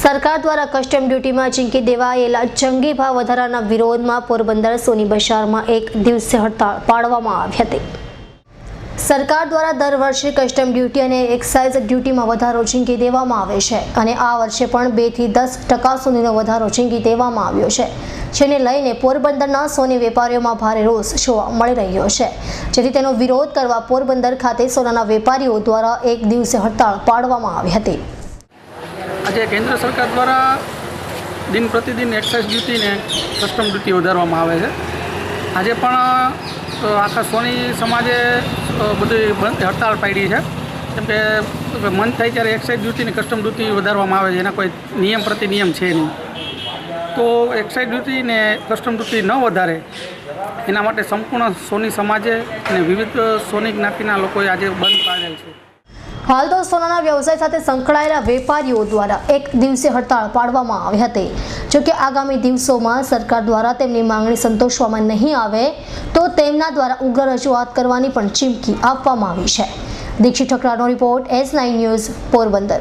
સરકાર દ્વારા કસ્ટમ ડ્યુટીમાં ઝીંકી દેવાયેલા જંગી ભાવ વધારાના વિરોધમાં પોરબંદર સોની બજારમાં એક દિવસીય હડતાળ પાડવામાં આવી હતી। સરકાર દ્વારા દર વર્ષે કસ્ટમ ડ્યુટી અને એક્સાઇઝ ડ્યુટીમાં વધારો ઝીંકી દેવામાં આવે છે અને આ વર્ષે પણ 2 થી 10% સુધીનો વધારો ઝીંકી દેવામાં આવ્યો છે, જેને લઈને પોરબંદરના સોની વેપારીઓમાં ભારે રોષ જોવા મળી રહ્યો છે, જેથી તેનો વિરોધ કરવા પોરબંદર ખાતે સોનાના વેપારીઓ દ્વારા એક દિવસીય હડતાળ પાડવામાં આવી હતી। આજે કેન્દ્ર સરકાર દ્વારા દિન પ્રતિદિન એક્સાઇઝ ડ્યુટી ને કસ્ટમ ડ્યુટી વધારવામાં આવે છે। આજે પણ આખા સોની સમાજે બધી હડતાળ પાડી છે, કેમ કે મન થાય ત્યારે એક્સાઇઝ ડ્યુટી ને કસ્ટમ ડ્યુટી વધારવામાં આવે છે, એના કોઈ નિયમ પ્રતિ નિયમ છે નહીં। તો એક્સાઇઝ ડ્યુટી ને કસ્ટમ ડ્યુટી ન વધારે એના માટે સંપૂર્ણ સોની સમાજે અને વિવિધ સોની જ્ઞાતિના લોકોએ આજે બંધ પાડેલ છે। હાલ તો સોનાના વ્યવસાય સાથે સંકળાયેલા વેપારીઓ દ્વારા એક દિવસીય હડતાળ પાડવામાં આવી હતી, જોકે આગામી દિવસોમાં સરકાર દ્વારા તેમની માંગણી સંતોષવામાં નહીં આવે તો તેમના દ્વારા ઉગ્ર રજૂઆત કરવાની પણ ચીમકી આપવામાં આવી છે। દીક્ષિત ઠકરારનો રિપોર્ટ S9 ન્યૂઝ પોરબંદર।